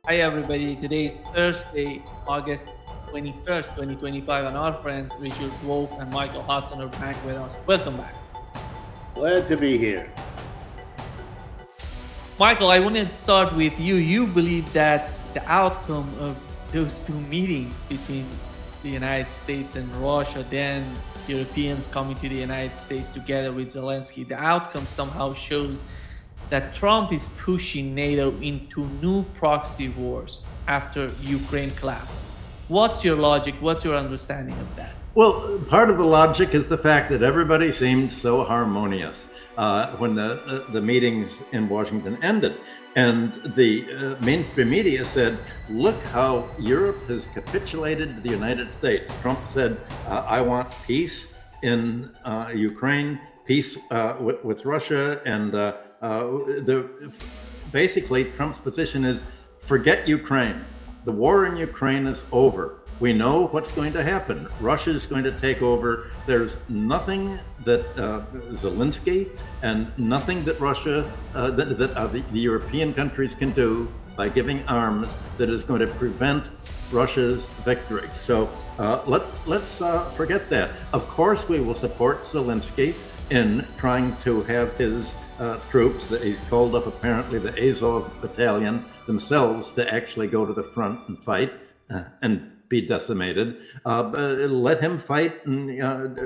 Hi, everybody. Today is Thursday, August 21st, 2025, and our friends Richard Wolff and Michael Hudson are back with us. Welcome back. Glad to be here. Michael, I wanted to start with you. You believe that the outcome of those two meetings between the United States and Russia, then Europeans coming to the United States together with Zelensky, the outcome somehow shows that Trump is pushing NATO into new proxy wars after Ukraine collapsed. What's your logic? What's your understanding of that? Well, part of the logic is the fact that everybody seemed so harmonious when the meetings in Washington ended. And the mainstream media said, look how Europe has capitulated to the United States. Trump said, I want peace in Ukraine, peace with Russia. And basically, Trump's position is forget Ukraine. The war in Ukraine is over. We know what's going to happen. Russia is going to take over. There's nothing that Zelensky and nothing that Russia, the European countries can do by giving arms that is going to prevent Russia's victory. So let's forget that. Of course, we will support Zelensky in trying to have his troops that he's called up, apparently the Azov battalion themselves, to actually go to the front and fight and be decimated. Let him fight and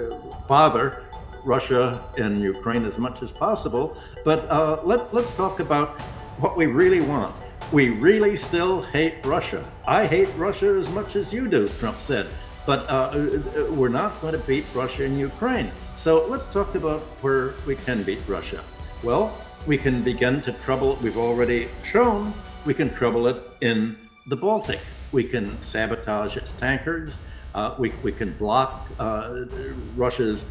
bother Russia and Ukraine as much as possible. But let's talk about what we really want. We really still hate Russia. I hate Russia as much as you do, Trump said. But we're not going to beat Russia in Ukraine. So let's talk about where we can beat Russia. Well, we can begin to trouble, we've already shown, we can trouble it in the Baltic. We can sabotage its tankers. We can block Russia's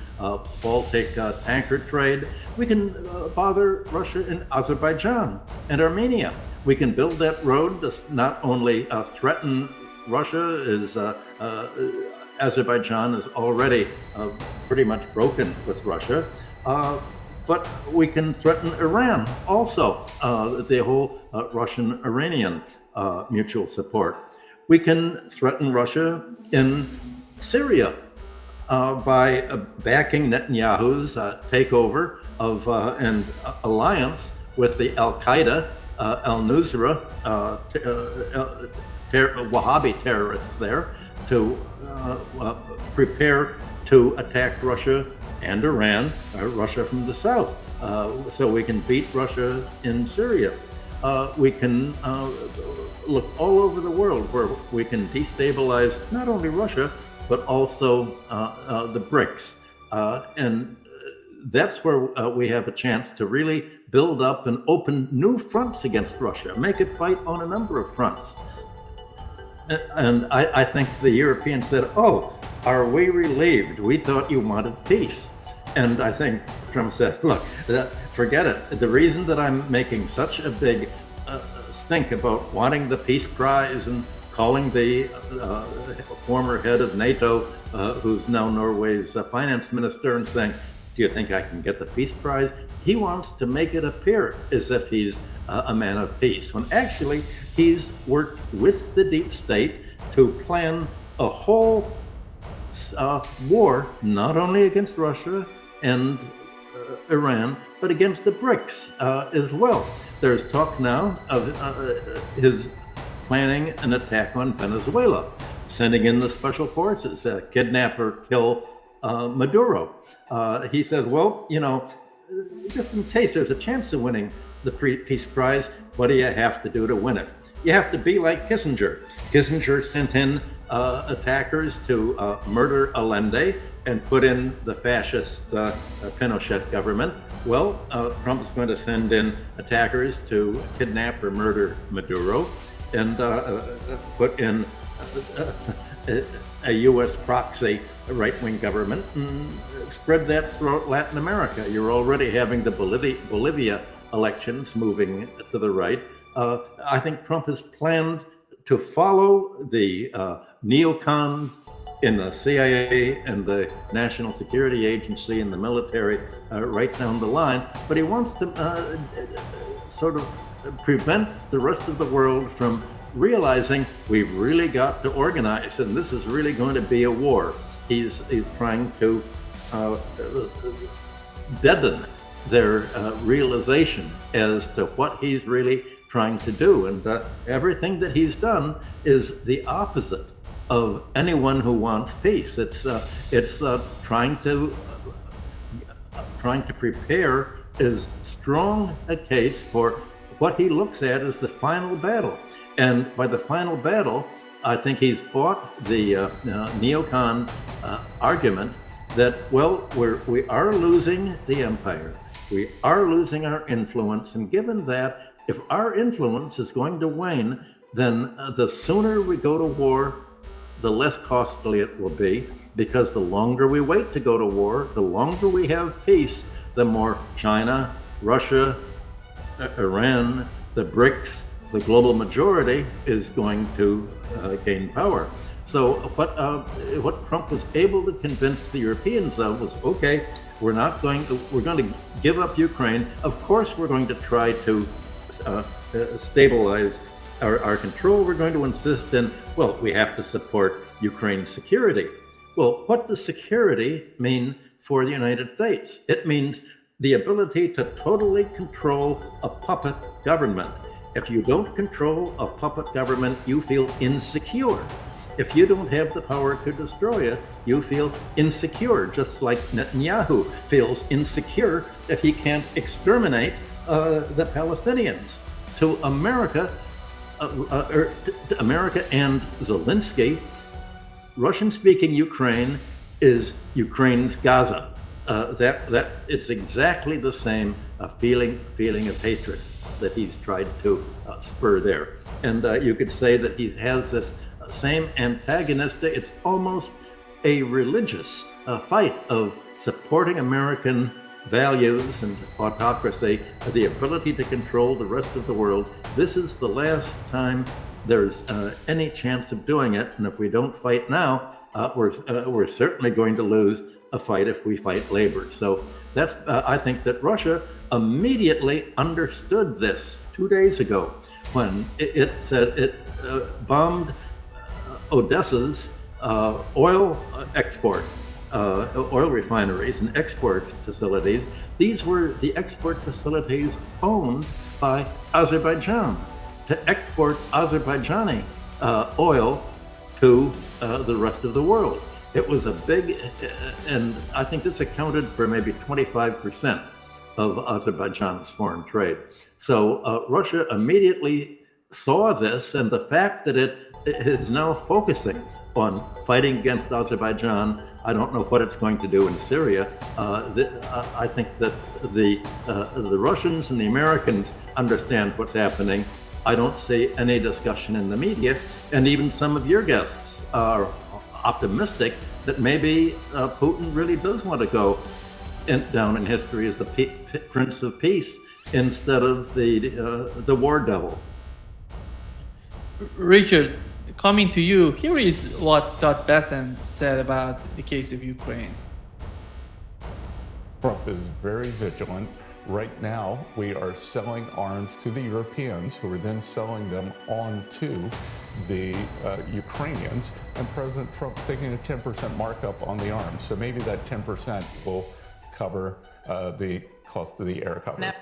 Baltic tanker trade. We can bother Russia in Azerbaijan and Armenia. We can build that road to not only threaten Russia, as Azerbaijan is already pretty much broken with Russia, but we can threaten Iran also, the whole Russian-Iranian mutual support. We can threaten Russia in Syria by backing Netanyahu's takeover of and alliance with the Al-Qaeda, al-Nusra, Wahhabi terrorists there, to prepare to attack Russia and Iran, Russia from the south, so we can beat Russia in Syria. We can look all over the world where we can destabilize not only Russia, but also the BRICS. And that's where we have a chance to really build up and open new fronts against Russia, make it fight on a number of fronts. And I think the Europeans said, oh, are we relieved? We thought you wanted peace. And I think Trump said, look, forget it. The reason that I'm making such a big stink about wanting the Peace Prize and calling the former head of NATO, who's now Norway's finance minister, and saying, do you think I can get the Peace Prize? He wants to make it appear as if he's a man of peace, when actually he's worked with the deep state to plan a whole war, not only against Russia and Iran, but against the BRICS as well. There's talk now of his planning an attack on Venezuela, sending in the special forces, kidnap or kill Maduro. He said, well, just in case there's a chance of winning the Peace Prize, what do you have to do to win it? You have to be like Kissinger. Kissinger sent in attackers to murder Allende and put in the fascist Pinochet government. Well, Trump's going to send in attackers to kidnap or murder Maduro and put in a U.S. proxy right-wing government and spread that throughout Latin America. You're already having the Bolivia elections moving to the right. I think Trump has planned to follow the neocons in the CIA and the National Security Agency and the military right down the line, but he wants to sort of prevent the rest of the world from realizing we've really got to organize, and this is really going to be a war. He's trying to deaden their realization as to what he's really trying to do. And everything that he's done is the opposite of anyone who wants peace. It's trying to prepare as strong a case for what he looks at as the final battle. And by the final battle, I think he's bought the neocon argument that, well, we are losing the empire. We are losing our influence. And given that, if our influence is going to wane, then the sooner we go to war, the less costly it will be, because the longer we wait to go to war, the longer we have peace, the more China, Russia, Iran, the BRICS, the global majority is going to gain power. So what Trump was able to convince the Europeans of was, okay, we're going to give up Ukraine. Of course, we're going to try to stabilize our control. We're going to insist in, well, we have to support Ukraine's security. Well, what does security mean for the United States? It means the ability to totally control a puppet government. If you don't control a puppet government, you feel insecure. If you don't have the power to destroy it, you feel insecure, just like Netanyahu feels insecure if he can't exterminate the Palestinians. To America, to America and Zelensky, Russian-speaking Ukraine is Ukraine's Gaza. That it's exactly the same feeling of hatred that he's tried to spur there. And you could say that he has this same antagonistic, it's almost a religious fight of supporting American values and autocracy, the ability to control the rest of the world. This is the last time there's any chance of doing it. And if we don't fight now, we're certainly going to lose a fight if we fight labor. So that's I think that Russia immediately understood this 2 days ago when it said it bombed Odessa's oil export, oil refineries and export facilities. These were the export facilities owned by Azerbaijan to export Azerbaijani oil to the rest of the world. It was a big, and I think this accounted for maybe 25% of Azerbaijan's foreign trade. So Russia immediately saw this, and the fact that it is now focusing on fighting against Azerbaijan, I don't know what it's going to do in Syria. I think that the Russians and the Americans understand what's happening. I don't see any discussion in the media, and even some of your guests are optimistic that maybe Putin really does want to go down in history as the Prince of Peace instead of the war devil. Richard, coming to you, here is what Scott Bessent said about the case of Ukraine. Trump is very vigilant. Right now, we are selling arms to the Europeans, who are then selling them on to the Ukrainians, and President Trump's taking a 10% markup on the arms. So maybe that 10% will cover the cost of the air cover.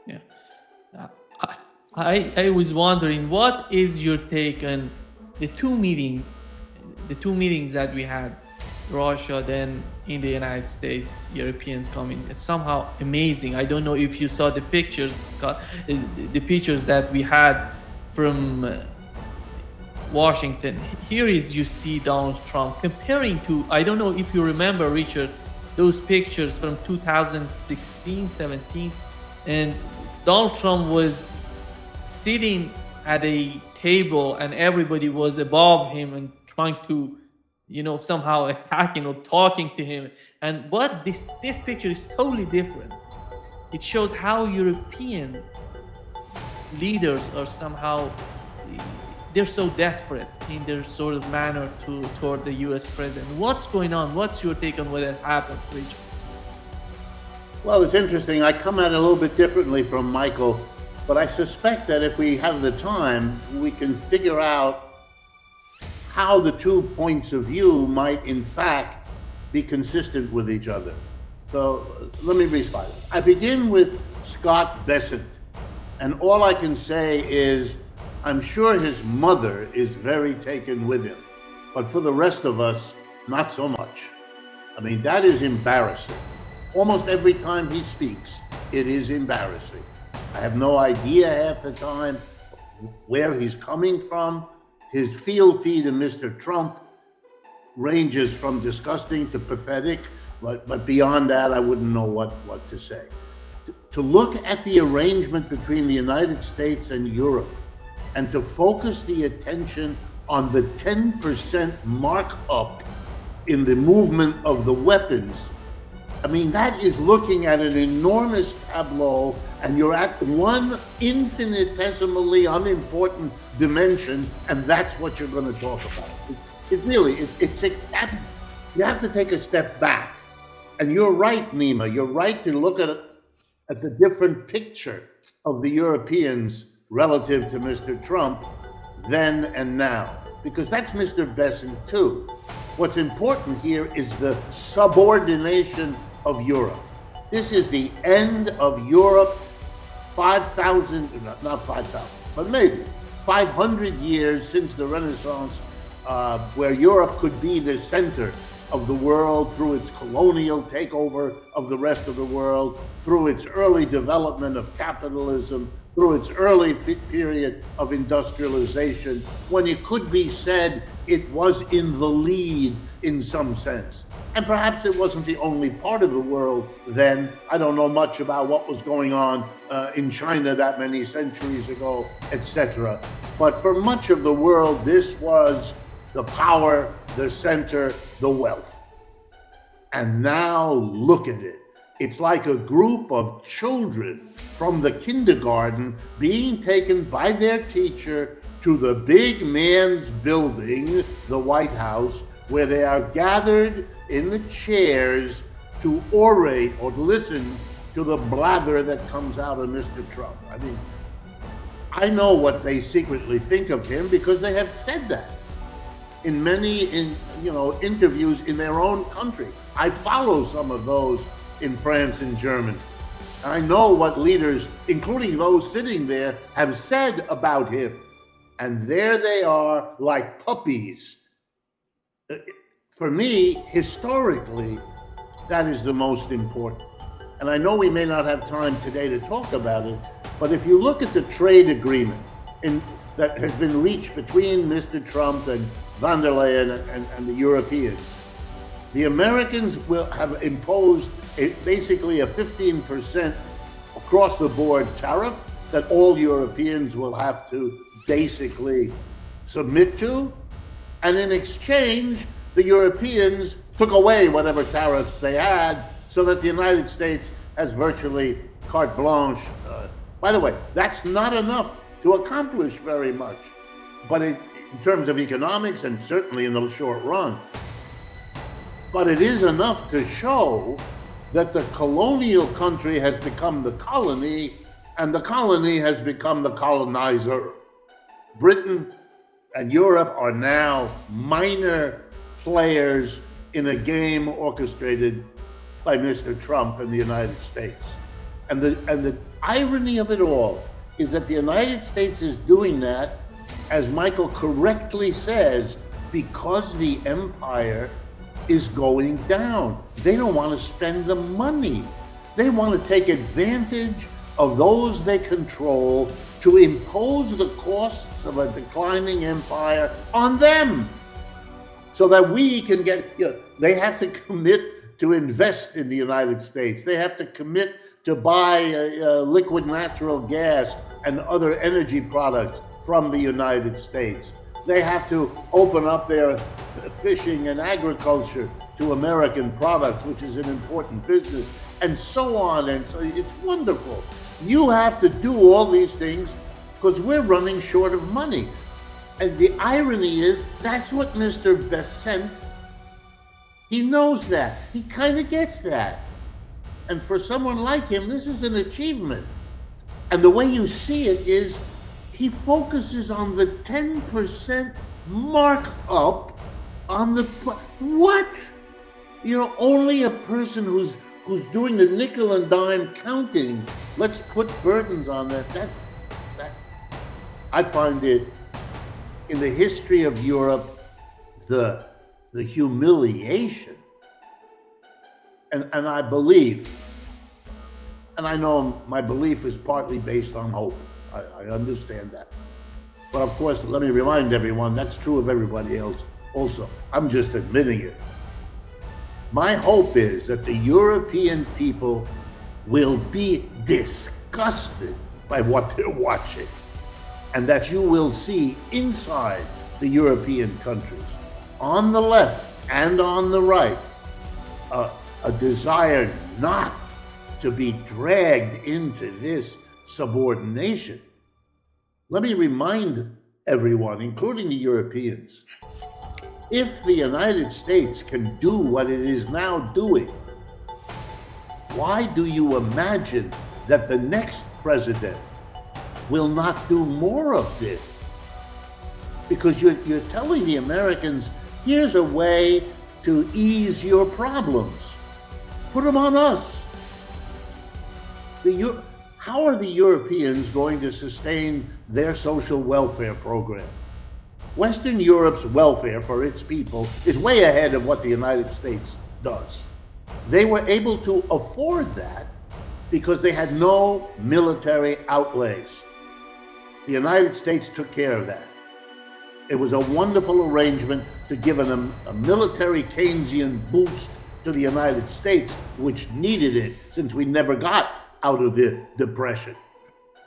Yeah. I was wondering, what is your take on the two meetings that we had, Russia, then in the United States, Europeans coming? It's somehow amazing. I don't know if you saw the pictures, Scott, the pictures that we had from Washington. Here is, you see Donald Trump comparing to, I don't know if you remember, Richard, those pictures from 2016, 17, and Donald Trump was sitting at a table and everybody was above him and trying to, somehow attacking or talking to him. And but this picture is totally different. It shows how European leaders are somehow, they're so desperate in their sort of manner toward the US president. What's going on? What's your take on what has happened, Richard? Well, it's interesting. I come at it a little bit differently from Michael. But I suspect that if we have the time, we can figure out how the two points of view might in fact be consistent with each other. So let me respond. I begin with Scott Bessent, and all I can say is I'm sure his mother is very taken with him, but for the rest of us, not so much. I mean, that is embarrassing. Almost every time he speaks, it is embarrassing. I have no idea half the time where he's coming from. His fealty to Mr. Trump ranges from disgusting to pathetic, but beyond that, I wouldn't know what to say. To look at the arrangement between the United States and Europe and to focus the attention on the 10% markup in the movement of the weapons, I mean, that is looking at an enormous tableau, and you're at one infinitesimally unimportant dimension, and that's what you're going to talk about. You have to take a step back. And you're right, Nima, you're right to look at the different picture of the Europeans relative to Mr. Trump then and now, because that's Mr. Bessent too. What's important here is the subordination of Europe. This is the end of Europe 5,000, not 5,000, but maybe 500 years since the Renaissance, where Europe could be the center of the world through its colonial takeover of the rest of the world, through its early development of capitalism, through its early period of industrialization, when it could be said it was in the lead in some sense. And perhaps it wasn't the only part of the world then. I don't know much about what was going on in China that many centuries ago, etc. But for much of the world, this was the power, the center, the wealth. And now look at it. It's like a group of children from the kindergarten being taken by their teacher to the big man's building, the White House, where they are gathered in the chairs to orate or to listen to the blather that comes out of Mr. Trump. I mean, I know what they secretly think of him because they have said that in many interviews in their own country. I follow some of those in France and Germany. I know what leaders, including those sitting there, have said about him. And there they are like puppies. For me, historically, that is the most important. And I know we may not have time today to talk about it, but if you look at the trade agreement that has been reached between Mr. Trump and von der Leyen and the Europeans, the Americans will have imposed basically a 15% across the board tariff that all Europeans will have to basically submit to. And in exchange, the Europeans took away whatever tariffs they had so that the United States has virtually carte blanche. By the way, that's not enough to accomplish very much, but in terms of economics and certainly in the short run. But it is enough to show that the colonial country has become the colony and the colony has become the colonizer. Britain and Europe are now minor players in a game orchestrated by Mr. Trump and the United States. And the irony of it all is that the United States is doing that, as Michael correctly says, because the empire is going down. They don't want to spend the money. They want to take advantage of those they control to impose the costs of a declining empire on them so that we can get, they have to commit to invest in the United States. They have to commit to buy liquid natural gas and other energy products from the United States. They have to open up their fishing and agriculture to American products, which is an important business, and so on. And so it's wonderful. You have to do all these things because we're running short of money. And the irony is, that's what Mr. Bessent, he knows that. He kind of gets that. And for someone like him, this is an achievement. And the way you see it is he focuses on the 10% markup on the, what? You know, only a person who's doing the nickel and dime counting, let's put burdens on that. That I find it, in the history of Europe, the humiliation. And I believe, and I know my belief is partly based on hope. I understand that. But of course, let me remind everyone, that's true of everybody else also. I'm just admitting it. My hope is that the European people will be disgusted by what they're watching, and that you will see inside the European countries, on the left and on the right, a desire not to be dragged into this subordination. Let me remind everyone, including the Europeans, if the United States can do what it is now doing, why do you imagine that the next president will not do more of this? Because you're telling the Americans, here's a way to ease your problems. Put them on us. How are the Europeans going to sustain their social welfare program? Western Europe's welfare for its people is way ahead of what the United States does. They were able to afford that because they had no military outlays. The United States took care of that. It was a wonderful arrangement to give a military Keynesian boost to the United States, which needed it since we never got out of the Depression.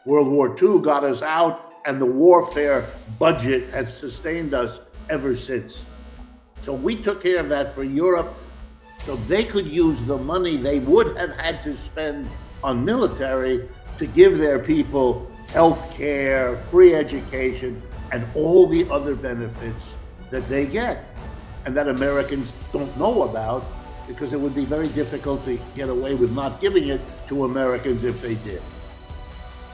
World War II got us out, and the warfare budget has sustained us ever since. So we took care of that for Europe, so they could use the money they would have had to spend on military to give their people health care, free education, and all the other benefits that they get, and that Americans don't know about, because it would be very difficult to get away with not giving it to Americans if they did.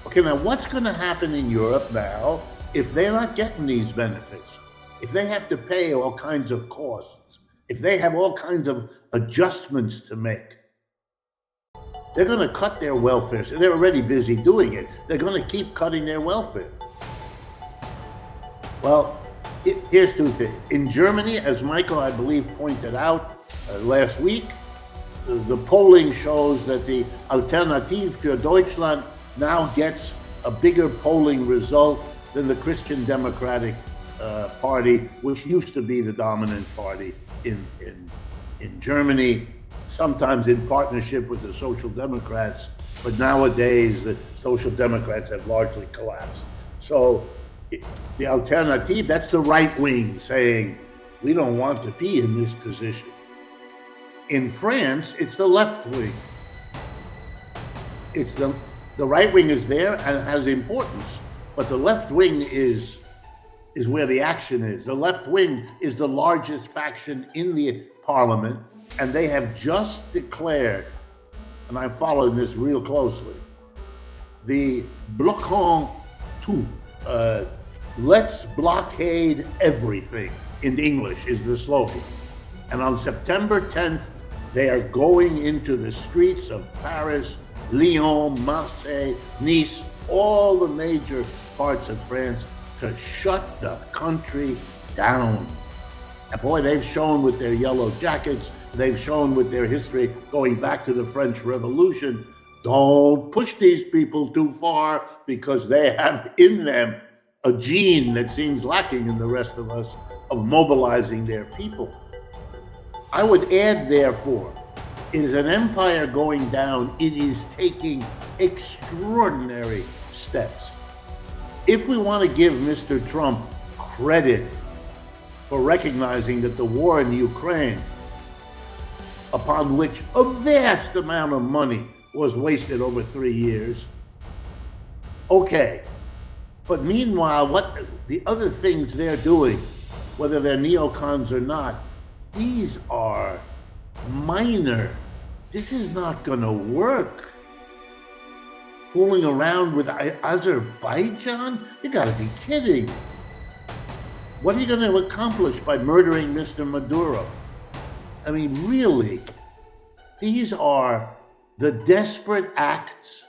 Okay, now what's going to happen in Europe now if they're not getting these benefits? If they have to pay all kinds of costs, if they have all kinds of adjustments to make, they're going to cut their welfare. So they're already busy doing it. They're going to keep cutting their welfare. Well, here's two things. In Germany, as Michael, I believe, pointed out last week, the polling shows that the Alternative für Deutschland now gets a bigger polling result than the Christian Democratic Party, which used to be the dominant party in Germany, sometimes in partnership with the Social Democrats, but nowadays the Social Democrats have largely collapsed. So the Alternative, that's the right wing saying, we don't want to be in this position. In France, it's the left wing. It's the right wing is there and has importance, but the left wing is where the action is. The left wing is the largest faction in the parliament, and they have just declared, and I'm following this real closely, the bloquons tout, let's blockade everything, in English is the slogan. And on September 10th, they are going into the streets of Paris, Lyon, Marseille, Nice, all the major parts of France to shut the country down. And boy, they've shown with their yellow jackets, they've shown with their history going back to the French Revolution, don't push these people too far because they have in them a gene that seems lacking in the rest of us of mobilizing their people. I would add, therefore, it is an empire going down. It is taking extraordinary steps. If we want to give Mr. Trump credit for recognizing that the war in Ukraine, upon which a vast amount of money was wasted over 3 years, okay. But meanwhile, what the other things they're doing, whether they're neocons or not, these are minor. This is not going to work fooling around with Azerbaijan? You gotta be kidding. What are you going to accomplish by murdering Mr. Maduro? I mean, really, these are the desperate acts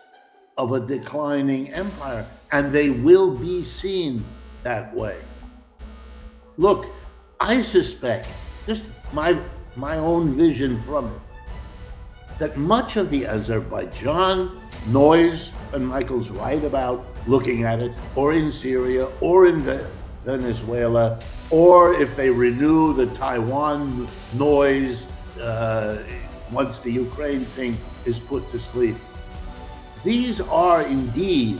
of a declining empire, and they will be seen that way. Look, I suspect, just my own vision from it, that much of the Azerbaijan noise, and Michael's right about looking at it, or in Syria, or in Venezuela, or if they renew the Taiwan noise once the Ukraine thing is put to sleep. These are indeed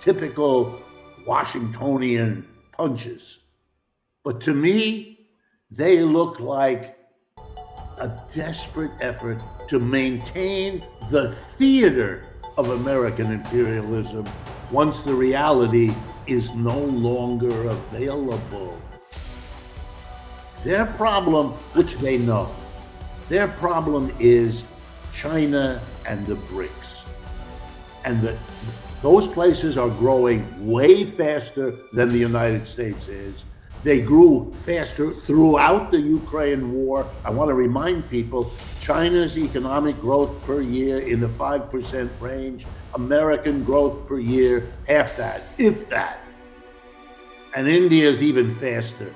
typical Washingtonian punches. But to me, they look like a desperate effort to maintain the theater of American imperialism once the reality is no longer available. Their problem, which they know, their problem is China and the BRICS. And those places are growing way faster than the United States is. They grew faster throughout the Ukraine war. I want to remind people, China's economic growth per year in the 5% range, American growth per year, half that, if that. And India's even faster.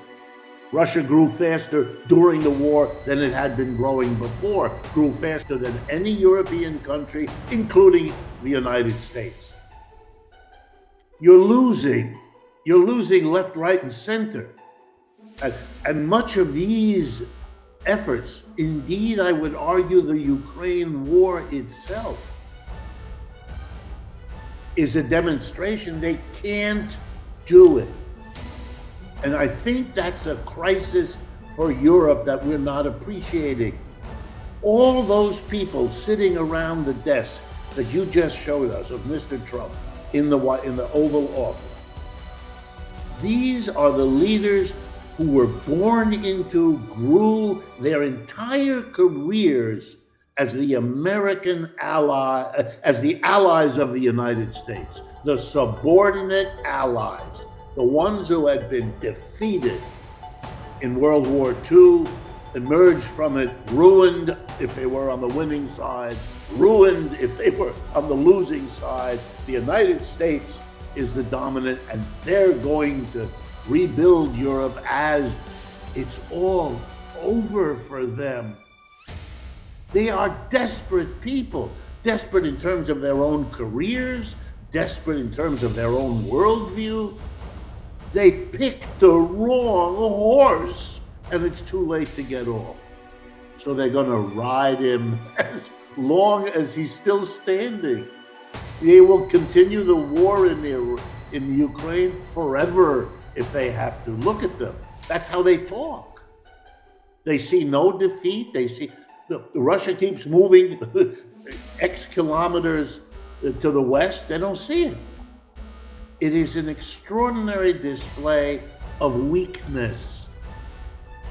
Russia grew faster during the war than it had been growing before, grew faster than any European country, including the United States. You're losing left, right, and center. And much of these efforts, indeed, I would argue the Ukraine war itself, is a demonstration they can't do it. And I think that's a crisis for Europe that we're not appreciating. All those people sitting around the desk that you just showed us of Mr. Trump in the Oval Office, these are the leaders who were born into, grew their entire careers as the American ally, as the allies of the United States, the subordinate allies, the ones who had been defeated in World War II, emerged from it ruined if they were on the winning side, ruined if they were on the losing side. The United States is the dominant, and they're going to rebuild Europe as it's all over for them. They are desperate people, desperate in terms of their own careers, desperate in terms of their own worldview. They picked the wrong horse, and it's too late to get off. So they're going to ride him as long as he's still standing. They will continue the war in Ukraine forever if they have to. Look at them. That's how they talk. They see no defeat. They see Russia keeps moving X kilometers to the west. They don't see it. It is an extraordinary display of weakness.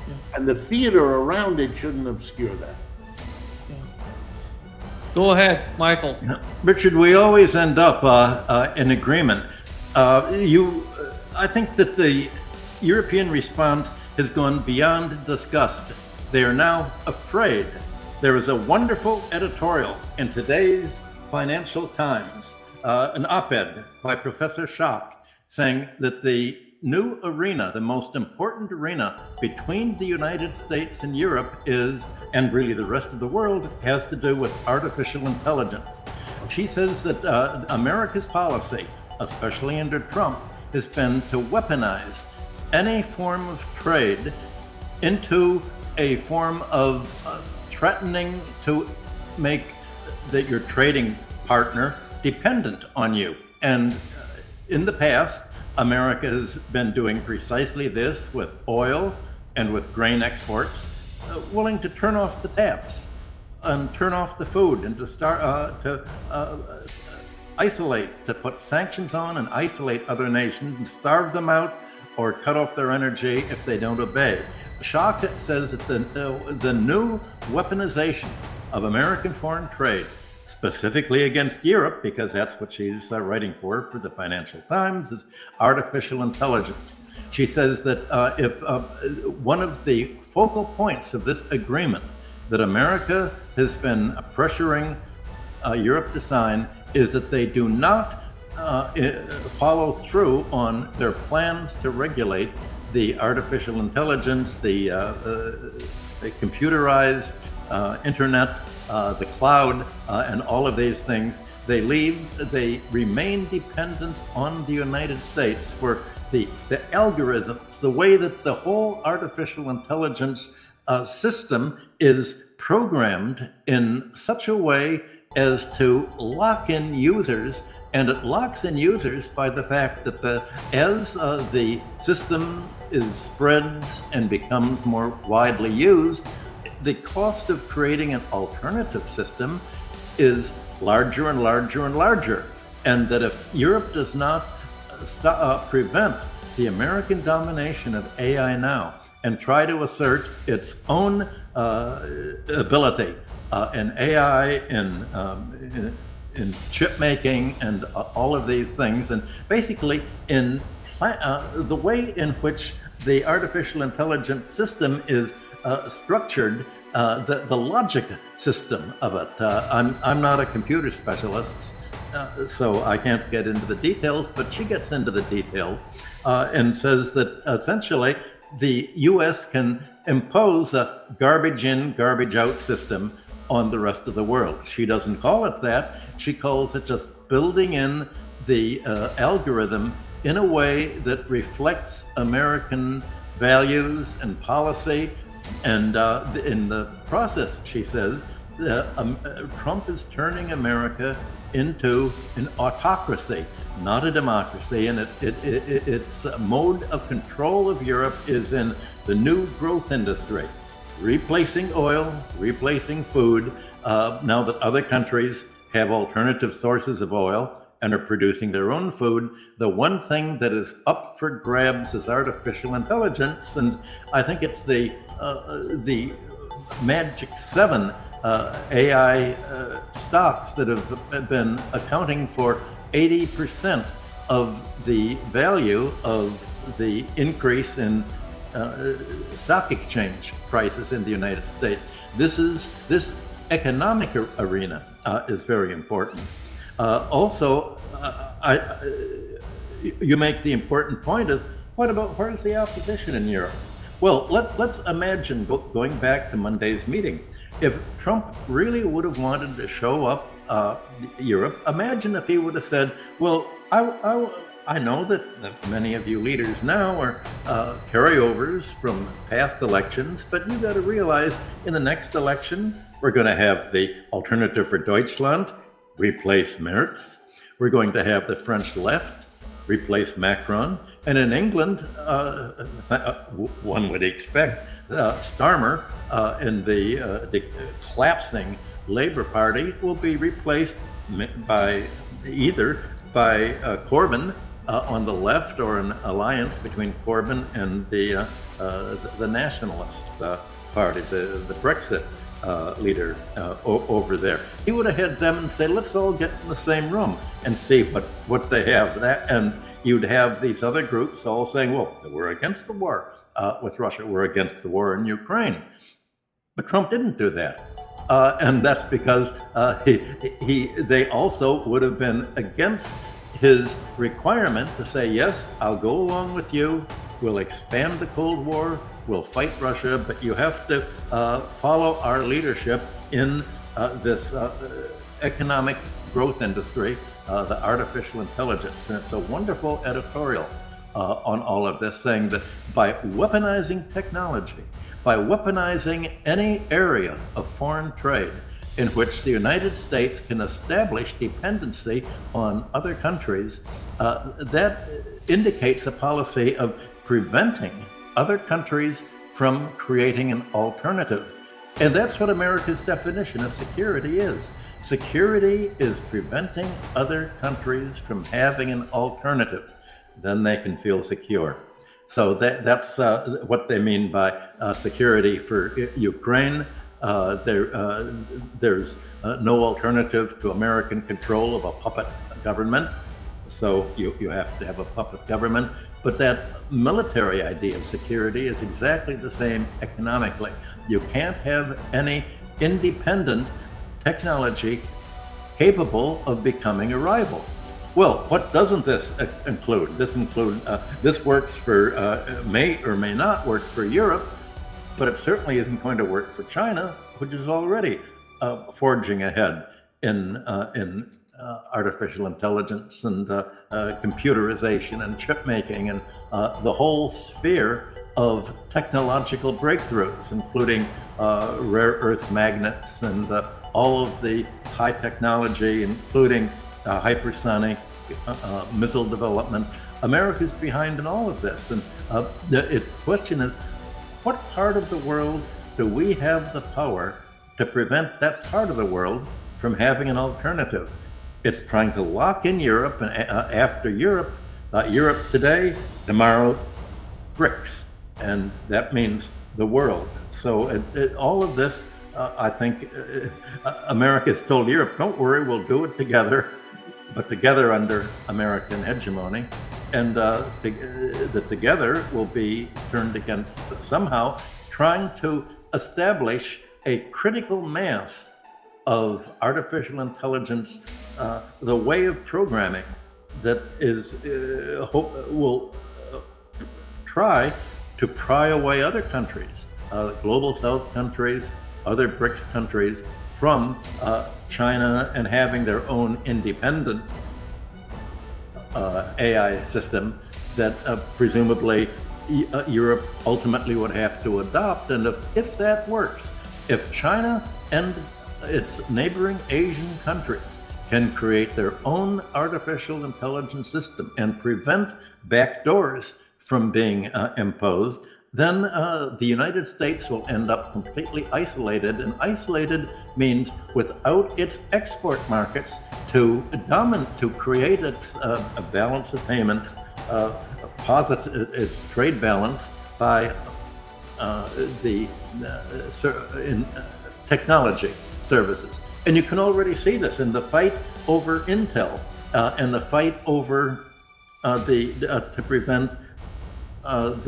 Yeah. And the theater around it shouldn't obscure that. Yeah. Go ahead, Michael. Richard, we always end up in agreement. I think that the European response has gone beyond disgust. They are now afraid. There is a wonderful editorial in today's Financial Times, an op-ed by Professor Schock, saying that the new arena, the most important arena between the United States and Europe is, and really the rest of the world, has to do with artificial intelligence. She says that America's policy, especially under Trump, has been to weaponize any form of trade into a form of threatening to make your trading partner dependent on you. And in the past, America has been doing precisely this with oil and with grain exports, willing to turn off the taps and turn off the food and to start isolate, to put sanctions on and isolate other nations and starve them out or cut off their energy if they don't obey. Schock says that the new weaponization of American foreign trade specifically against Europe, because that's what she's writing for the Financial Times, is artificial intelligence. She says that if one of the focal points of this agreement that America has been pressuring Europe to sign is that they do not follow through on their plans to regulate the artificial intelligence, the computerized internet, the cloud, and all of these things. They remain dependent on the United States for the algorithms, the way that the whole artificial intelligence system is programmed in such a way as to lock in users. And it locks in users by the fact that as the system spreads and becomes more widely used, the cost of creating an alternative system is larger and larger and larger. And that if Europe does not prevent the American domination of AI now and try to assert its own ability in AI, in chip making, and all of these things, and basically in the way in which the artificial intelligence system is structured, the logic system of it. I'm not a computer specialist, so I can't get into the details, but she gets into the details and says that essentially the US can impose a garbage in, garbage out system on the rest of the world. She doesn't call it that. She calls it just building in the algorithm in a way that reflects American values and policy. And in the process, she says, Trump is turning America into an autocracy, not a democracy. And its mode of control of Europe is in the new growth industry, replacing oil, replacing food. Now that other countries have alternative sources of oil and are producing their own food, the one thing that is up for grabs is artificial intelligence. And I think it's the Magic 7 AI stocks that have been accounting for 80% of the value of the increase in stock exchange prices in the United States. This economic arena is very important. Also, you make the important point is, where's the opposition in Europe? Well, let's imagine going back to Monday's meeting. If Trump really would have wanted to show up Europe, imagine if he would have said, well, I know that many of you leaders now are carryovers from past elections, but you got to realize in the next election, we're going to have the Alternative for Deutschland replace Merz. We're going to have the French left replace Macron. And in England, one would expect Starmer in the collapsing Labour Party will be replaced by Corbyn on the left, or an alliance between Corbyn and the Nationalist Party, the Brexit leader over there. He would have had them and say, let's all get in the same room and see what they have. And you'd have these other groups all saying, well, we're against the war with Russia, we're against the war in Ukraine. But Trump didn't do that. And that's because they also would have been against his requirement to say, yes, I'll go along with you, we'll expand the Cold War, we'll fight Russia, but you have to follow our leadership in this economic growth industry, the artificial intelligence. And it's a wonderful editorial on all of this, saying that by weaponizing technology, by weaponizing any area of foreign trade in which the United States can establish dependency on other countries, that indicates a policy of preventing other countries from creating an alternative. And that's what America's definition of security is. Security is preventing other countries from having an alternative. Then they can feel secure. So that's what they mean by security for Ukraine. There's no alternative to American control of a puppet government. So you have to have a puppet government. But that military idea of security is exactly the same economically. You can't have any independent technology capable of becoming a rival. Well, what doesn't this include? This works for, may or may not work for Europe, but it certainly isn't going to work for China, which is already forging ahead in artificial intelligence and computerization and chip making and the whole sphere of technological breakthroughs, including rare earth magnets and all of the high technology, including hypersonic missile development. America's behind in all of this. And its question is, what part of the world do we have the power to prevent that part of the world from having an alternative? It's trying to lock in Europe, and after Europe, Europe today, tomorrow, BRICS, and that means the world. So all of this, I think, America's told Europe, don't worry, we'll do it together, but together under American hegemony, and the together will be turned against somehow trying to establish a critical mass of artificial intelligence, the way of programming that is will try to pry away other countries, global South countries, other BRICS countries from China and having their own independent AI system that presumably Europe ultimately would have to adopt. And if that works, if China and its neighboring Asian countries can create their own artificial intelligence system and prevent backdoors from being imposed, then the United States will end up completely isolated. And isolated means without its export markets to create its a balance of payments, its trade balance by in technology services. And you can already see this in the fight over Intel and the fight over to prevent I'm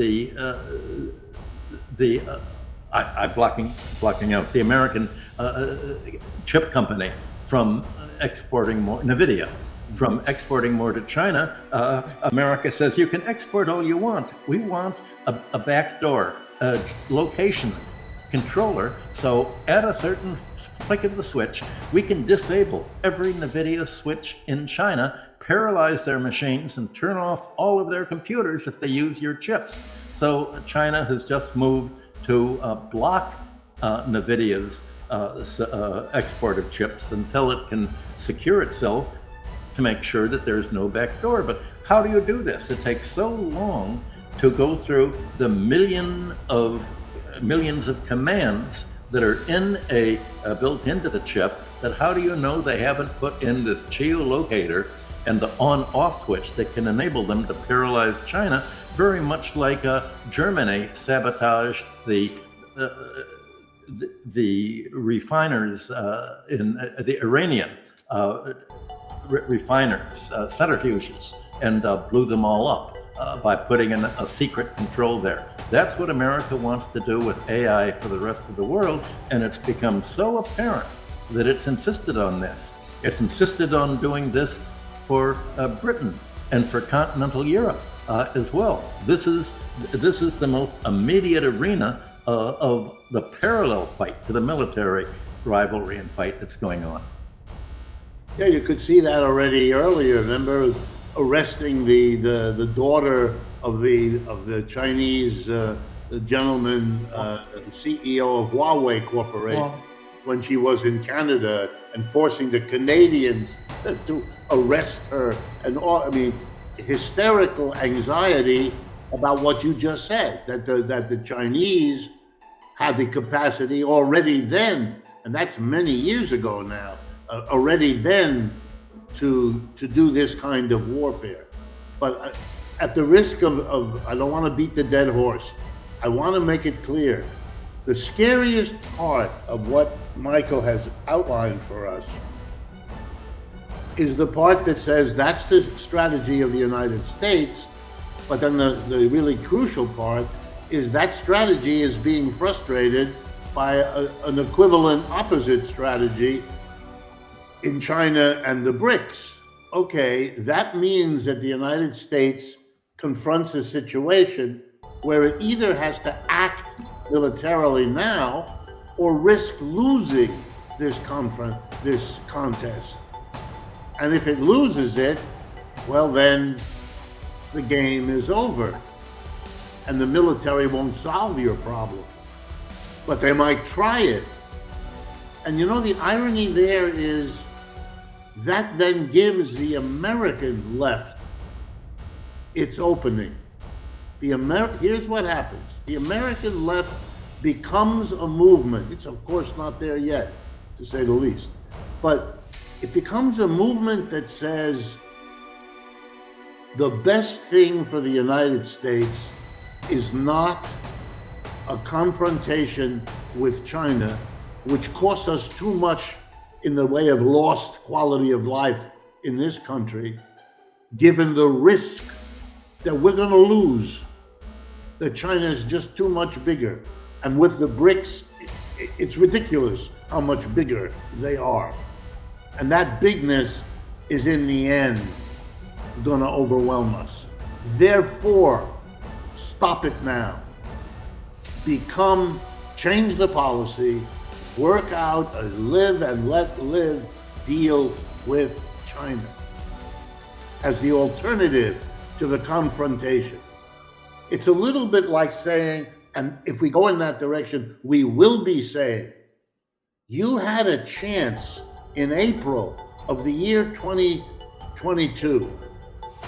blocking out the American chip company from exporting more, NVIDIA, from exporting more to China. America says you can export all you want. We want a backdoor, location controller. So at a certain flick of the switch, we can disable every NVIDIA switch in China, paralyze their machines, and turn off all of their computers if they use your chips. So China has just moved to block NVIDIA's export of chips until it can secure itself to make sure that there's no backdoor. But how do you do this? It takes so long to go through the millions of commands that are built into the chip, that how do you know they haven't put in this geolocator and the on-off switch that can enable them to paralyze China, very much like Germany sabotaged the refiners in the Iranian refiners, centrifuges, and blew them all up by putting in a secret control there. That's what America wants to do with AI for the rest of the world, and it's become so apparent that it's insisted on this. It's insisted on doing this for Britain and for continental Europe as well. This is the most immediate arena of the parallel fight to the military rivalry and fight that's going on. Yeah, you could see that already earlier. Remember arresting the daughter of the Chinese gentleman, CEO of Huawei Corporation, when she was in Canada, and forcing the Canadians to arrest her, and all. I mean, hysterical anxiety about what you just said, that the Chinese had the capacity already then, and that's many years ago now, already then to do this kind of warfare. But at the risk of I don't want to beat the dead horse, I want to make it clear The scariest part of what Michael has outlined for us is the part that says that's the strategy of the United States, but then the really crucial part is that strategy is being frustrated by an equivalent opposite strategy in China and the BRICS. Okay, that means that the United States confronts a situation where it either has to act militarily now or risk losing this contest. And if it loses it, well, then the game is over. And the military won't solve your problem. But they might try it. And you know, the irony there is that then gives the American left its opening. Here's what happens. The American left becomes a movement. It's of course not there yet, to say the least. But it becomes a movement that says the best thing for the United States is not a confrontation with China, which costs us too much in the way of lost quality of life in this country, given the risk that we're going to lose, that China is just too much bigger. And with the BRICS, it's ridiculous how much bigger they are. And that bigness is in the end going to overwhelm us. Therefore, stop it now. Change the policy, work out a live and let live deal with China as the alternative to the confrontation. It's a little bit like saying, and if we go in that direction, we will be saying, you had a chance in April of the year 2022,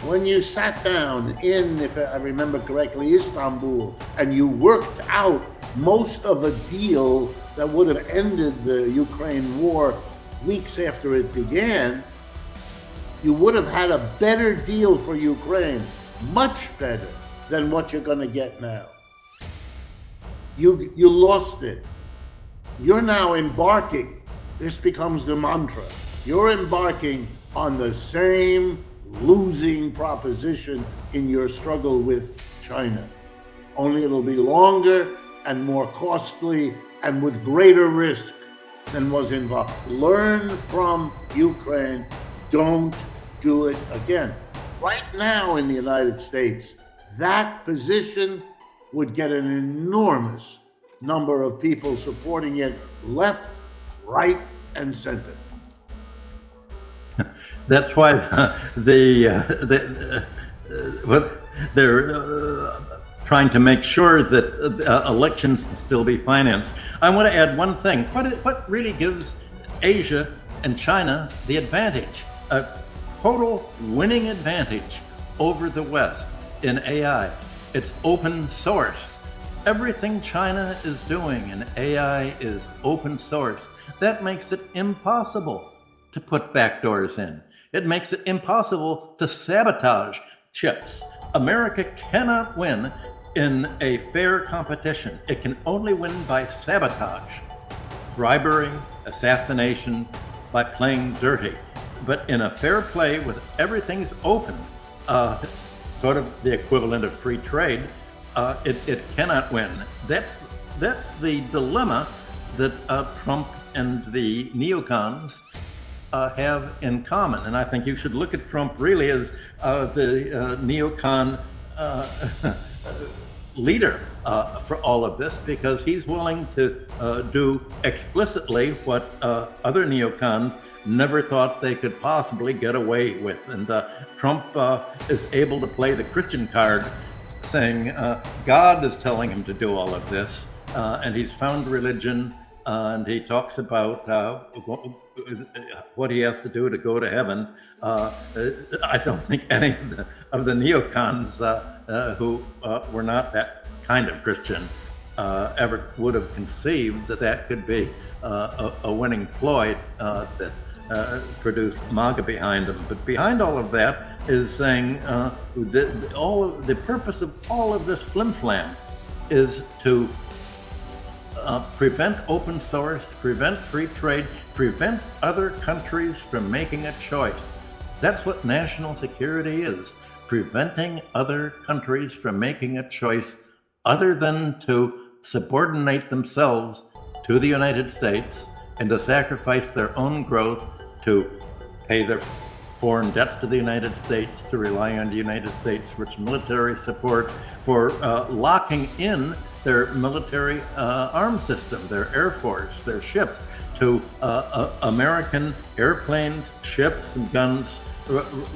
when you sat down in, if I remember correctly, Istanbul, and you worked out most of a deal that would have ended the Ukraine war weeks after it began, you would have had a better deal for Ukraine, much better than what you're going to get now. You lost it. You're now embarking. This becomes the mantra. You're embarking on the same losing proposition in your struggle with China. Only it'll be longer and more costly and with greater risk than was involved. Learn from Ukraine. Don't do it again. Right now in the United States, that position would get an enormous number of people supporting it left, right, and center. That's why they're trying to make sure that elections can still be financed. I want to add one thing. What really gives Asia and China the advantage, a total winning advantage over the West in AI? It's open source. Everything China is doing in AI is open source. That makes it impossible to put backdoors in. It makes it impossible to sabotage chips. America cannot win in a fair competition. It can only win by sabotage, bribery, assassination, by playing dirty. But in a fair play with everything's open, sort of the equivalent of free trade, it cannot win. That's the dilemma that Trump and the neocons have in common. And I think you should look at Trump really as the neocon leader for all of this, because he's willing to do explicitly what other neocons never thought they could possibly get away with. And Trump is able to play the Christian card, saying God is telling him to do all of this, and he's found religion, and he talks about what he has to do to go to heaven. I don't think any of the neocons who were not that kind of Christian ever would have conceived that could be a winning ploy that produced MAGA behind them. But behind all of that is saying the purpose of all of this flim-flam is to prevent open source, prevent free trade, prevent other countries from making a choice. That's what national security is, preventing other countries from making a choice other than to subordinate themselves to the United States and to sacrifice their own growth to pay their foreign debts to the United States, to rely on the United States for its military support, for locking in their military arms system, their air force, their ships, to American airplanes, ships, and guns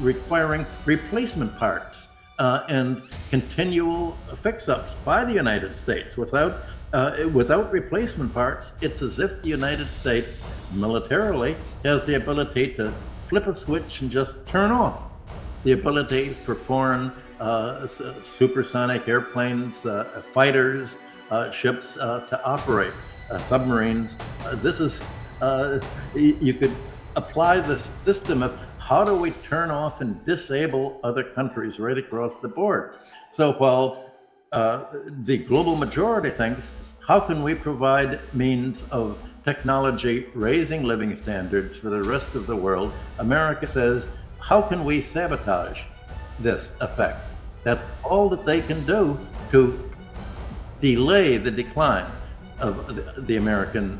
requiring replacement parts and continual fix-ups by the United States. Without replacement parts, it's as if the United States militarily has the ability to flip a switch and just turn off the ability for foreign supersonic airplanes, fighters, ships to operate, submarines. You could apply this system of how do we turn off and disable other countries right across the board. So while the global majority thinks, how can we provide means of technology raising living standards for the rest of the world? America says, how can we sabotage this effect? That's all that they can do to delay the decline of the American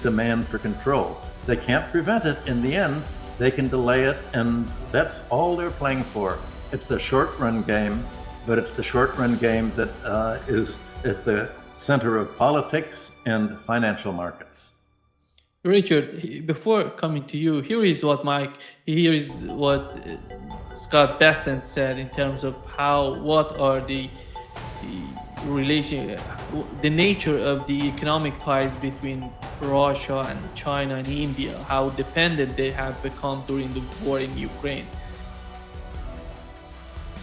demand for control. They can't prevent it. In the end, they can delay it, and that's all they're playing for. It's a short-run game, but it's the short-run game that is at the center of politics and financial markets. Richard, before coming to you, here is what Scott Bessent said in terms of what are the nature of the economic ties between Russia and China and India, how dependent they have become during the war in Ukraine.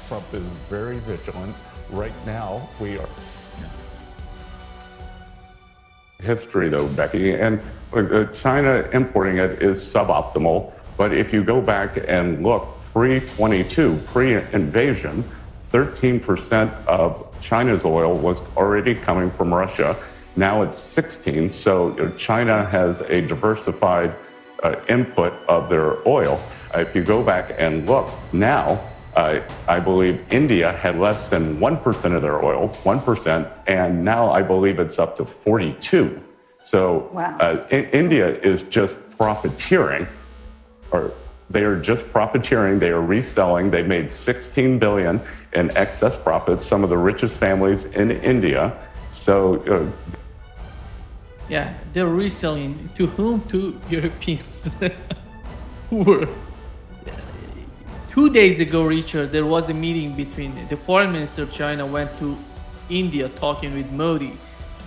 Trump is very vigilant. Right now, we are. History, though, Becky, and China importing it is suboptimal. But if you go back and look, pre-22, pre-invasion, 13% of China's oil was already coming from Russia. Now it's 16%. So China has a diversified input of their oil. If you go back and look now, I believe India had less than 1% of their oil, 1%, and now I believe it's up to 42%. So wow. India is just profiteering, or they are just profiteering. They are reselling. They made $16 billion in excess profits, some of the richest families in India. So yeah, they're reselling to whom? To Europeans who were. 2 days ago, Richard, there was a meeting between the foreign minister of China went to India talking with Modi,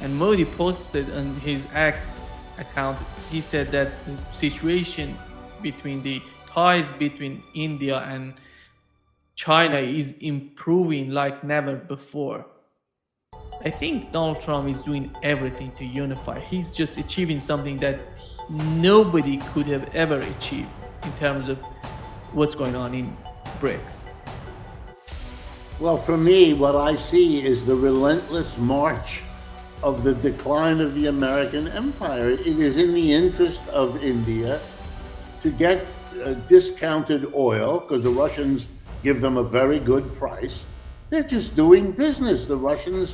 and Modi posted on his X account, he said that the situation between the ties between India and China is improving like never before. I think Donald Trump is doing everything to unify. He's just achieving something that nobody could have ever achieved in terms of what's going on in BRICS. Well, for me, what I see is the relentless march of the decline of the American empire. It is in the interest of India to get discounted oil, because the Russians give them a very good price. They're just doing business. The Russians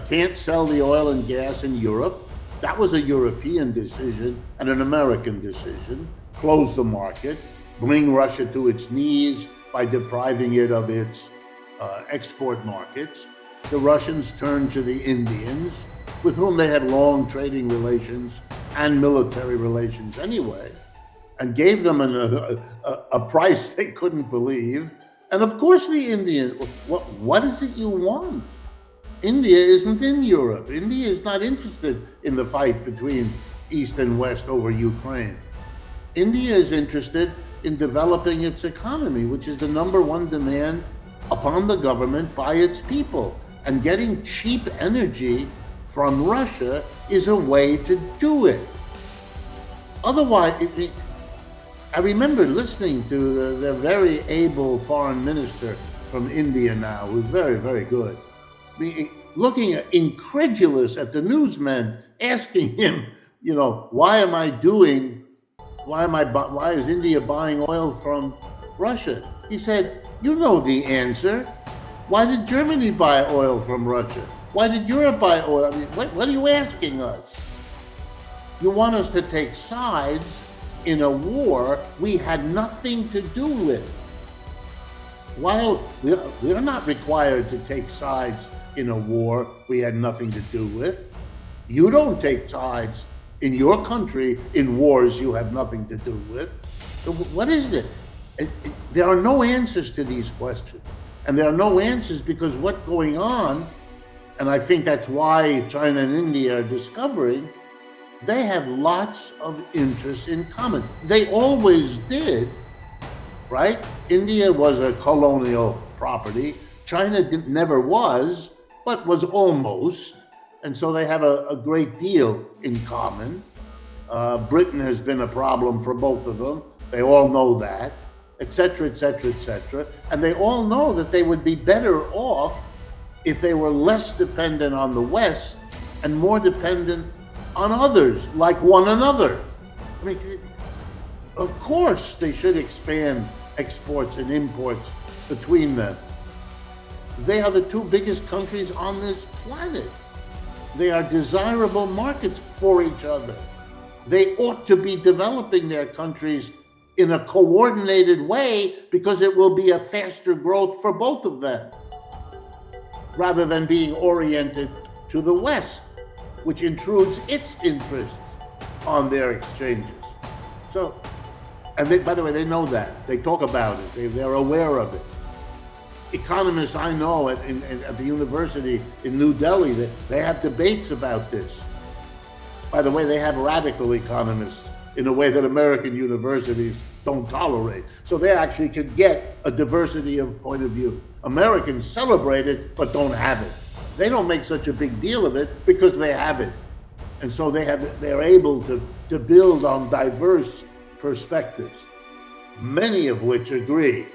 can't sell the oil and gas in Europe. That was a European decision and an American decision. Close the market, bring Russia to its knees by depriving it of its export markets. The Russians turned to the Indians, with whom they had long trading relations and military relations anyway, and gave them a price they couldn't believe. And of course the Indians, what is it you want? India isn't in Europe. India is not interested in the fight between East and West over Ukraine. India is interested in developing its economy, which is the #1 demand upon the government by its people. And getting cheap energy from Russia is a way to do it. Otherwise, I remember listening to the very able foreign minister from India now, who's very, very good. looking at, incredulous at the newsmen, asking him, why is India buying oil from Russia? He said, you know the answer. Why did Germany buy oil from Russia? Why did Europe buy oil? I mean, what are you asking us? You want us to take sides in a war we had nothing to do with. While we are not required to take sides in a war we had nothing to do with. You don't take sides in your country in wars you have nothing to do with. So what is it? There are no answers to these questions. And there are no answers because what's going on, and I think that's why China and India are discovering, they have lots of interests in common. They always did, right? India was a colonial property. China never was, but was almost. And so they have a great deal in common. Britain has been a problem for both of them. They all know that, et cetera, et cetera, et cetera. And they all know that they would be better off if they were less dependent on the West and more dependent on others, like one another. I mean, of course they should expand exports and imports between them. They are the two biggest countries on this planet. They are desirable markets for each other. They ought to be developing their countries in a coordinated way because it will be a faster growth for both of them, rather than being oriented to the West, which intrudes its interests on their exchanges. So, and they, by the way, they know that. They talk about it. They're aware of it. Economists I know at the university in New Delhi, they have debates about this. By the way, they have radical economists in a way that American universities don't tolerate. So they actually can get a diversity of point of view. Americans celebrate it, but don't have it. They don't make such a big deal of it because they have it. And so they're able to build on diverse perspectives, many of which agree,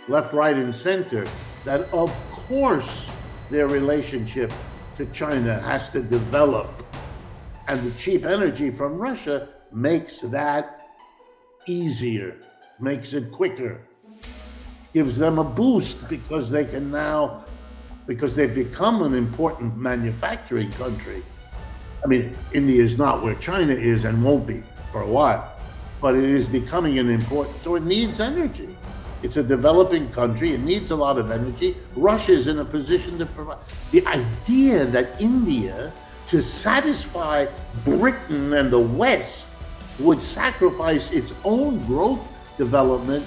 left, right, and center, that of course their relationship to China has to develop. And the cheap energy from Russia makes that easier, makes it quicker, gives them a boost because they can now, because they've become an important manufacturing country. I mean, India is not where China is and won't be for a while, but it is becoming an important, so it needs energy. It's a developing country, it needs a lot of energy. Russia is in a position to provide. The idea that India, to satisfy Britain and the West, would sacrifice its own growth development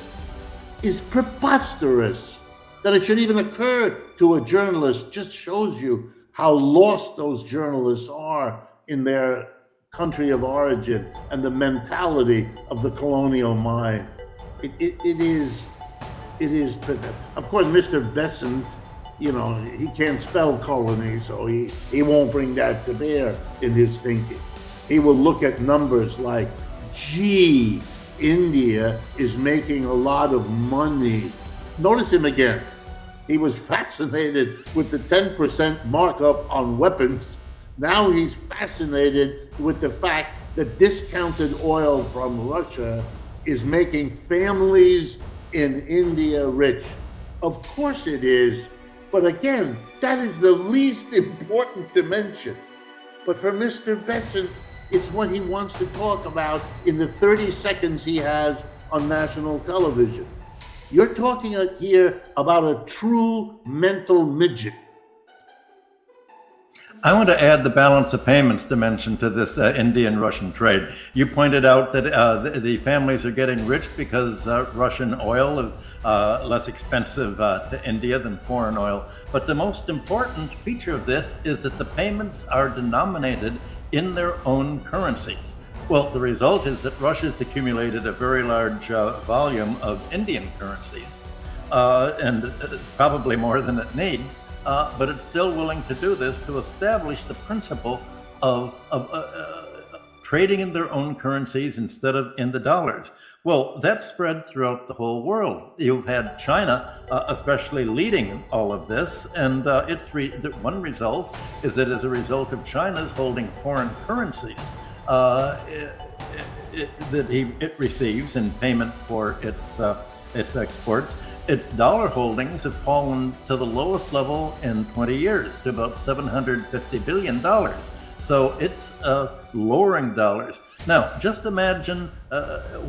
is preposterous. That it should even occur to a journalist just shows you how lost those journalists are in their country of origin and the mentality of the colonial mind. It is, of course, Mr. Besant, he can't spell colony, so he won't bring that to bear in his thinking. He will look at numbers like, gee, India is making a lot of money. Notice him again. He was fascinated with the 10% markup on weapons. Now he's fascinated with the fact that discounted oil from Russia is making families in India rich. Of course it is. But again, that is the least important dimension. But for Mr. Besant, it's what he wants to talk about in the 30 seconds he has on national television. You're talking here about a true mental midget. I want to add the balance of payments dimension to this Indian-Russian trade. You pointed out that the families are getting rich because Russian oil is less expensive to India than foreign oil. But the most important feature of this is that the payments are denominated in their own currencies. Well, the result is that Russia's accumulated a very large volume of Indian currencies, and probably more than it needs, but it's still willing to do this to establish the principle of trading in their own currencies instead of in the dollars. Well, that spread throughout the whole world. You've had China, especially leading all of this, and the one result is that as a result of China's holding foreign currencies it receives in payment for its exports, its dollar holdings have fallen to the lowest level in 20 years, to about $750 billion. So it's lowering dollars. Now, just imagine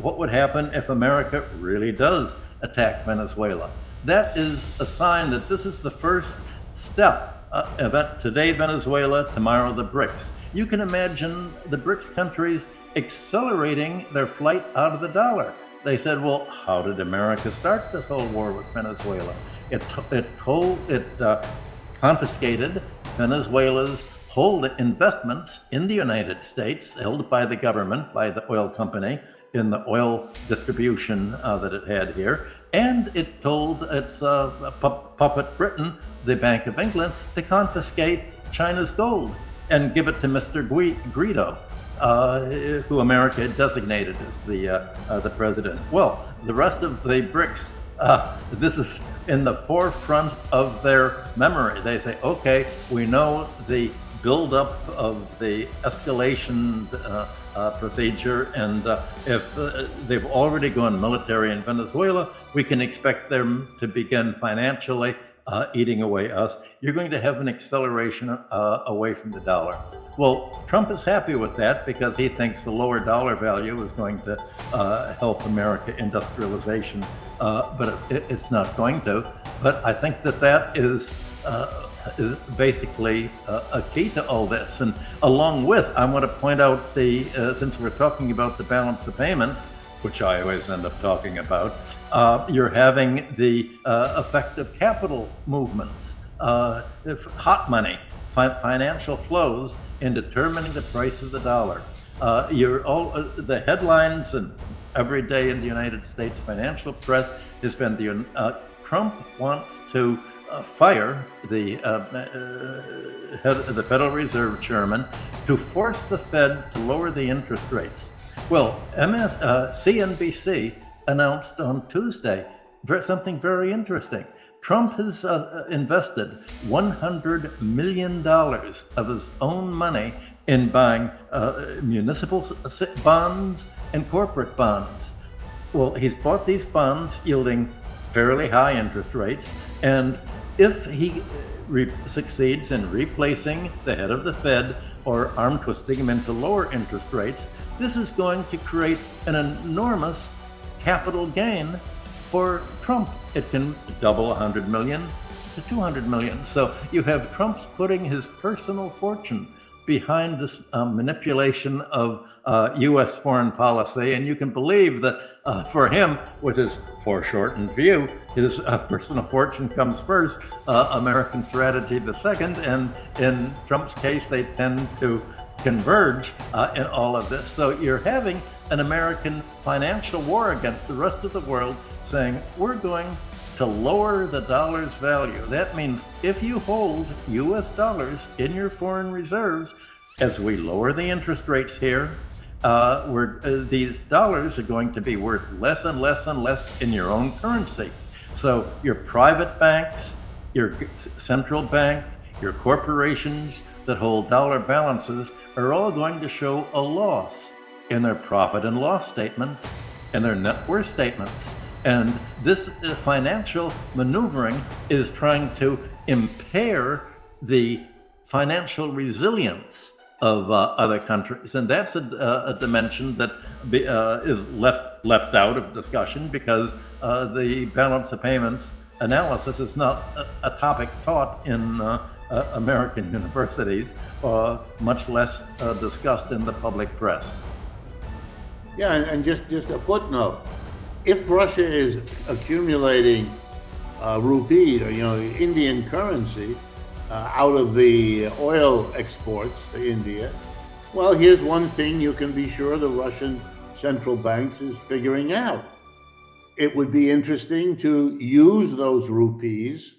what would happen if America really does attack Venezuela. That is a sign that this is the first step. Today, Venezuela, tomorrow, the BRICS. You can imagine the BRICS countries accelerating their flight out of the dollar. They said, well, how did America start this whole war with Venezuela? It confiscated Venezuela's hold investments in the United States, held by the government, by the oil company, in the oil distribution that it had here. And it told its puppet Britain, the Bank of England, to confiscate China's gold and give it to Mr. Guido, who America had designated as the president. Well, the rest of the BRICS, this is in the forefront of their memory. They say, okay, we know the buildup of the escalation procedure, and if they've already gone military in Venezuela, we can expect them to begin financially eating away us. You're going to have an acceleration away from the dollar. Well, Trump is happy with that because he thinks the lower dollar value is going to help America industrialization, but it's not going to. But I think that is basically a key to all this. And along with, I want to point out since we're talking about the balance of payments, which I always end up talking about, you're having the effect of capital movements, hot money, financial flows in determining the price of the dollar. The headlines and every day in the United States financial press has been Trump wants to fire the Federal Reserve Chairman to force the Fed to lower the interest rates. Well, CNBC announced on Tuesday something very interesting. Trump has invested $100 million of his own money in buying municipal bonds and corporate bonds. Well, he's bought these bonds yielding fairly high interest rates, and if he succeeds in replacing the head of the Fed or arm twisting him into lower interest rates, this is going to create an enormous capital gain for Trump. It can double 100 million to 200 million. So you have Trump's putting his personal fortune behind this manipulation of U.S. foreign policy. And you can believe that for him, with his foreshortened view, his personal fortune comes first, American strategy the second. And in Trump's case, they tend to converge in all of this. So you're having an American financial war against the rest of the world, saying, we're going to lower the dollar's value. That means if you hold US dollars in your foreign reserves, as we lower the interest rates here, these dollars are going to be worth less and less and less in your own currency. So your private banks, your central bank, your corporations that hold dollar balances are all going to show a loss in their profit and loss statements and their net worth statements. And this financial maneuvering is trying to impair the financial resilience of other countries. And that's a dimension that is left out of discussion because the balance of payments analysis is not a topic taught in American universities, much less discussed in the public press. Yeah, and just a footnote. If Russia is accumulating rupee, or Indian currency, out of the oil exports to India, well, here's one thing you can be sure the Russian central banks is figuring out. It would be interesting to use those rupees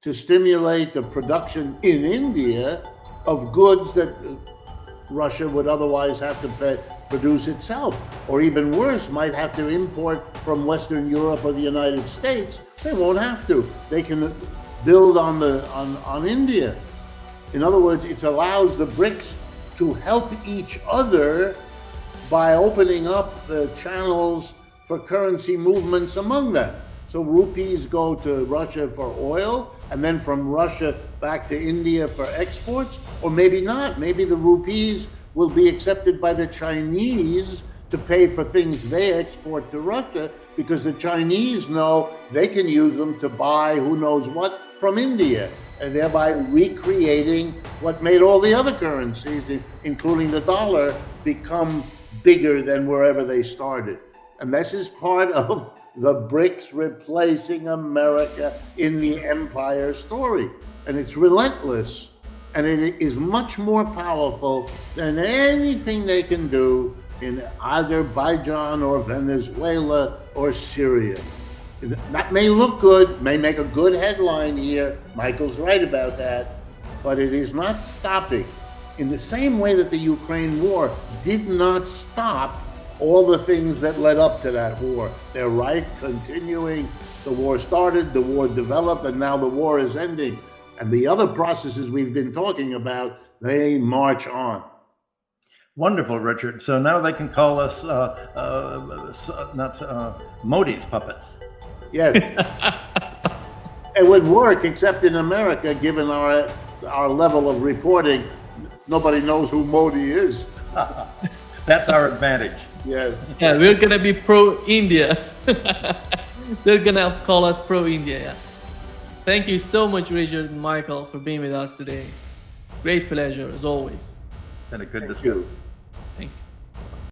to stimulate the production in India of goods that Russia would otherwise have to produce itself, or even worse, might have to import from Western Europe or the United States. They won't have to. They can build on India. In other words, it allows the BRICS to help each other by opening up the channels for currency movements among them. So rupees go to Russia for oil, and then from Russia back to India for exports, or maybe not. Maybe the rupees will be accepted by the Chinese to pay for things they export to Russia, because the Chinese know they can use them to buy who knows what from India, and thereby recreating what made all the other currencies, including the dollar, become bigger than wherever they started. And this is part of the BRICS replacing America in the empire story. And it's relentless. And it is much more powerful than anything they can do in Azerbaijan or Venezuela or Syria. That may look good, may make a good headline here. Michael's right about that. But it is not stopping. In the same way that the Ukraine war did not stop all the things that led up to that war. They're right, continuing. The war started, the war developed, and now the war is ending. And the other processes we've been talking about, they march on. Wonderful, Richard. So now they can call us Modi's puppets. Yes. It would work, except in America, given our level of reporting, nobody knows who Modi is. That's our advantage. Yes. Yeah, we're gonna be pro-India. They're gonna call us pro-India. Yeah. Thank you so much, Richard and Michael, for being with us today. Great pleasure as always. Been a good Thank discussion. you.